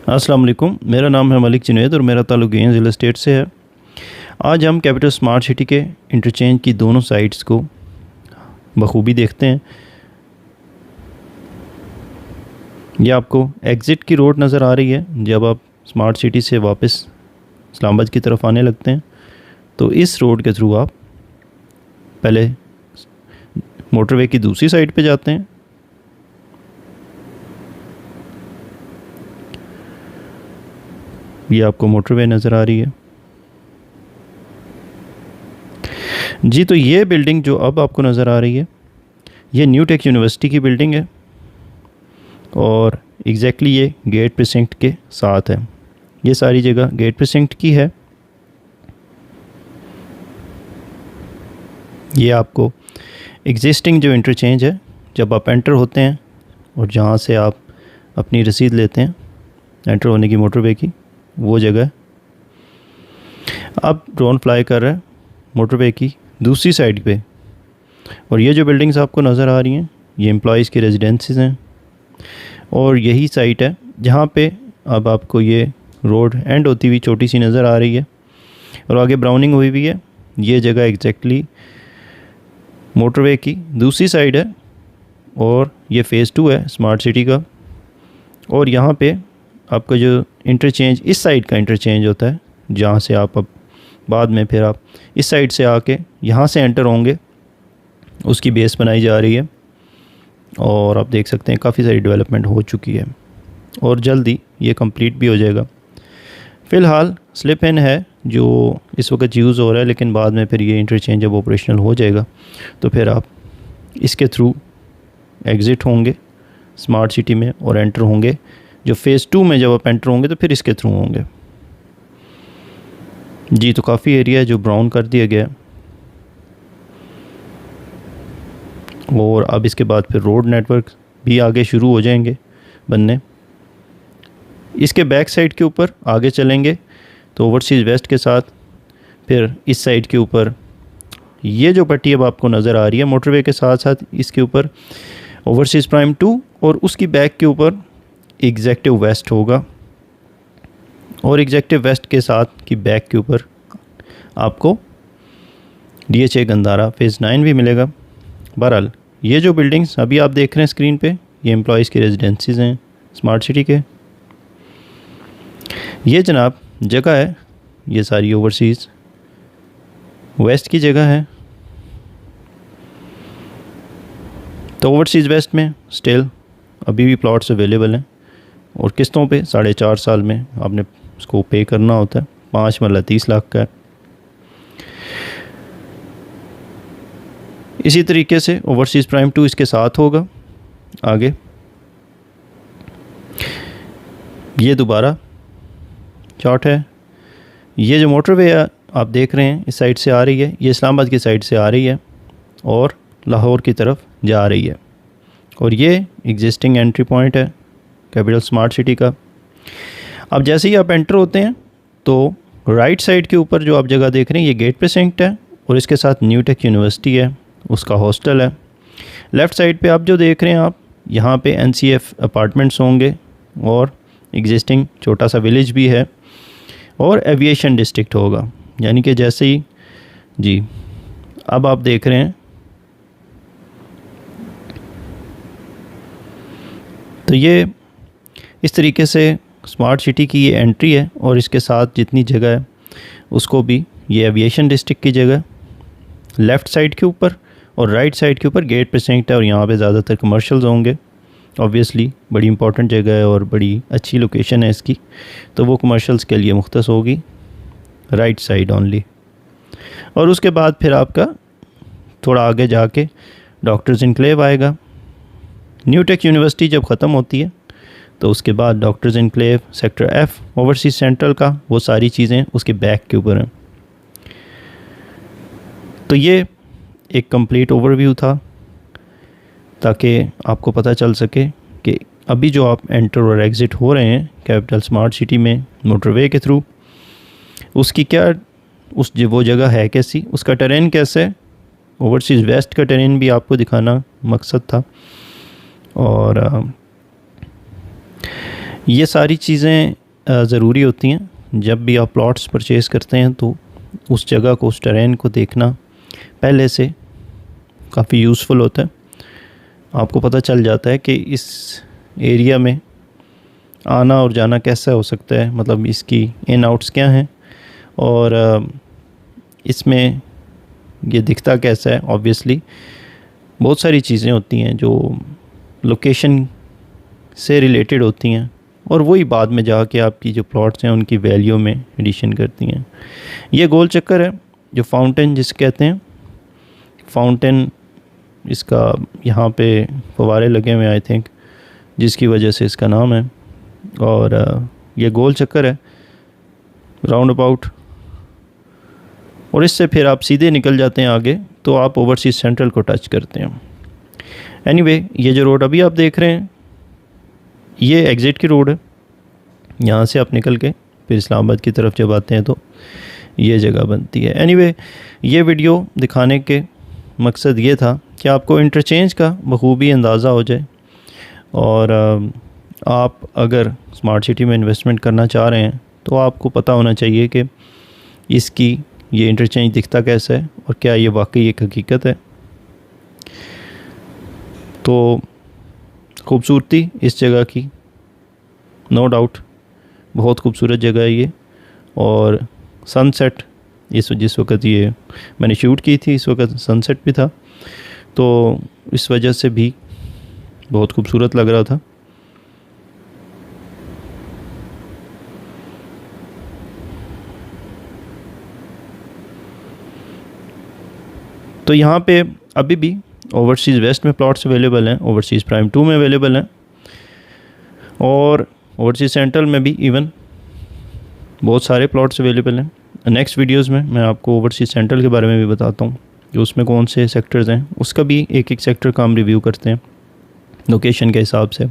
अस्सलाम वालेकुम। मेरा नाम है मलिक जुनैद और मेरा ताल्लुक़ गेंज रियल एस्टेट से है। आज हम कैपिटल स्मार्ट सिटी के इंटरचेंज की दोनों साइट्स को बखूबी देखते हैं। ये आपको एग्ज़िट की रोड नज़र आ रही है जब आप स्मार्ट सिटी से वापस इस्लामाबाद की तरफ आने लगते हैं, तो इस रोड के थ्रू आप पहले मोटरवे की दूसरी साइड पे जाते हैं। ये आपको मोटरवे नज़र आ रही है जी। तो ये बिल्डिंग जो अब आपको नज़र आ रही है, ये न्यू टेक यूनिवर्सिटी की बिल्डिंग है और एग्जैक्टली ये गेट प्रीसिंक्ट के साथ है। ये सारी जगह गेट प्रीसिंक्ट की है। ये आपको एग्जिस्टिंग जो इंटरचेंज है, जब आप एंटर होते हैं और जहाँ से आप अपनी रसीद लेते हैं एंटर होने की मोटरवे की, वो जगह अब ड्रोन फ्लाई कर रहा है मोटरवे की दूसरी साइड पे। और ये जो बिल्डिंग्स आपको नज़र आ रही हैं, ये एम्प्लॉयज़ की रेजिडेंसीज हैं और यही साइट है जहाँ पे अब आपको ये रोड एंड होती हुई छोटी सी नज़र आ रही है और आगे ब्राउनिंग हुई हुई है। ये जगह एग्जैक्टली मोटरवे की दूसरी साइड है और ये फ़ेज़ 2 है स्मार्ट सिटी का। और यहाँ पे आपका जो इंटरचेंज इस साइड का इंटरचेंज होता है, जहाँ से आप अब बाद में फिर आप इस साइड से आके यहाँ से एंटर होंगे, उसकी बेस बनाई जा रही है। और आप देख सकते हैं काफ़ी सारी डेवलपमेंट हो चुकी है और जल्दी ये कंप्लीट भी हो जाएगा। फ़िलहाल स्लिप इन है जो इस वक्त यूज़ हो रहा है, लेकिन बाद में फिर ये इंटरचेंज जब ऑपरेशनल हो जाएगा तो फिर आप इसके थ्रू एग्ज़िट होंगे स्मार्ट सिटी में और एंटर होंगे। जो फ़ेज़ 2 में जब आप एंटर होंगे तो फिर इसके थ्रू होंगे जी। तो काफ़ी एरिया है जो ब्राउन कर दिया गया है और अब इसके बाद फिर रोड नेटवर्क भी आगे शुरू हो जाएंगे बनने। इसके बैक साइड के ऊपर आगे चलेंगे तो ओवरसीज़ वेस्ट के साथ फिर इस साइड के ऊपर ये जो पट्टी अब आपको नज़र आ रही है मोटरवे के साथ साथ, इसके ऊपर ओवरसीज़ प्राइम 2 और उसकी बैक के ऊपर एग्जेक्टिव वेस्ट होगा और एग्जेक्टिव वेस्ट के साथ की बैक के ऊपर आपको DHA गंदारा फ़ेज़ 9 भी मिलेगा। बहरहाल ये जो बिल्डिंग्स अभी आप देख रहे हैं स्क्रीन पे, ये एम्प्लॉयज़ की रेजिडेंसीज हैं स्मार्ट सिटी के। ये जनाब जगह है, ये सारी ओवरसीज़ वेस्ट की जगह है। तो ओवरसीज़ वेस्ट में स्टिल अभी भी प्लॉट्स अवेलेबल हैं और किस्तों पे 4.5 साल में आपने उसको पे करना होता है। 5 मरला 30 लाख का है। इसी तरीके से ओवरसीज़ प्राइम 2 इसके साथ होगा आगे। ये दोबारा चार्ट है। ये जो मोटरवे आप देख रहे हैं इस साइड से आ रही है, ये इस्लामाबाद की साइड से आ रही है और लाहौर की तरफ जा रही है और ये एग्जिस्टिंग एंट्री पॉइंट है कैपिटल स्मार्ट सिटी का। अब जैसे ही आप एंटर होते हैं तो राइट साइड के ऊपर जो आप जगह देख रहे हैं, ये गेट प्रीसिंक्ट है और इसके साथ न्यू टेक यूनिवर्सिटी है, उसका हॉस्टल है। लेफ़्ट साइड पे आप जो देख रहे हैं आप, यहाँ पे NCF अपार्टमेंट्स होंगे और एग्जिस्टिंग छोटा सा विलेज भी है और एविएशन डिस्ट्रिक्ट होगा। यानी कि जैसे ही जी अब आप देख रहे हैं तो ये इस तरीके से स्मार्ट सिटी की ये एंट्री है और इसके साथ जितनी जगह है उसको भी ये एविएशन डिस्ट्रिक्ट की जगह लेफ़्ट साइड के ऊपर और राइट साइड के ऊपर गेट प्रीसिंक्ट है और यहाँ पे ज़्यादातर कमर्शियल्स होंगे। ऑब्वियसली बड़ी इंपॉर्टेंट जगह है और बड़ी अच्छी लोकेशन है इसकी, तो वो कमर्शियल्स के लिए मुख्तस होगी राइट साइड ओनली। और उसके बाद फिर आपका थोड़ा आगे जाके डॉक्टर्स इनक्लेव आएगा। न्यू टेक यूनिवर्सिटी जब ख़त्म होती है तो उसके बाद doctors enclave, sector F overseas central का, वो सारी चीज़ें उसके बैक के ऊपर हैं। तो ये एक कंप्लीट ओवरव्यू था ताकि आपको पता चल सके कि अभी जो आप एंटर और एग्ज़िट हो रहे हैं कैपिटल स्मार्ट सिटी में मोटरवे के थ्रू, उसकी क्या वो जगह है कैसी, उसका टेरेन कैसे है। ओवरसीज़ वेस्ट का टेरेन भी आपको दिखाना मकसद था। और ये सारी चीज़ें ज़रूरी होती हैं जब भी आप प्लॉट्स परचेज़ करते हैं, तो उस जगह को, उस टेरेन को देखना पहले से काफ़ी यूज़फुल होता है। आपको पता चल जाता है कि इस एरिया में आना और जाना कैसा हो सकता है, मतलब इसकी इन आउट्स क्या हैं और इसमें ये दिखता कैसा है। ऑब्वियसली बहुत सारी चीज़ें होती हैं जो लोकेशन से रिलेटेड होती हैं और वही बाद में जाके आपकी जो प्लॉट्स हैं उनकी वैल्यू में एडिशन करती हैं। ये गोल चक्कर है जो फाउंटेन जिसे कहते हैं, फाउंटेन इसका यहाँ पे फव्वारे लगे हुए आई थिंक, जिसकी वजह से इसका नाम है। और ये गोल चक्कर है राउंड अबाउट, और इससे फिर आप सीधे निकल जाते हैं आगे, तो आप ओवरसीज़ सेंट्रल को टच करते हैं। एनीवे, ये जो रोड अभी आप देख रहे हैं ये एग्ज़िट की रोड है। यहाँ से आप निकल के फिर इस्लामाबाद की तरफ जब आते हैं तो ये जगह बनती है। एनीवे, ये वीडियो दिखाने के मकसद ये था कि आपको इंटरचेंज का बखूबी अंदाज़ा हो जाए, और आप अगर स्मार्ट सिटी में इन्वेस्टमेंट करना चाह रहे हैं तो आपको पता होना चाहिए कि इसकी ये इंटरचेंज दिखता कैसा है और क्या ये वाकई एक हकीकत है। तो खूबसूरती इस जगह की नो डाउट बहुत खूबसूरत जगह है ये, और सनसेट जिस वक्त ये मैंने शूट की थी इस वक्त सनसेट भी था, तो इस वजह से भी बहुत खूबसूरत लग रहा था। तो यहाँ पे अभी भी ओवरसीज़ वेस्ट में प्लॉट्स अवेलेबल हैं, ओवरसीज़ प्राइम 2 में अवेलेबल हैं, और ओवरसीज़ सेंट्रल में भी इवन बहुत सारे प्लॉट्स अवेलेबल हैं। नेक्स्ट वीडियोस में मैं आपको ओवरसीज़ सेंट्रल के बारे में भी बताता हूँ कि उसमें कौन से सेक्टर्स हैं, उसका भी एक एक सेक्टर का हम रिव्यू करते हैं लोकेशन के हिसाब से।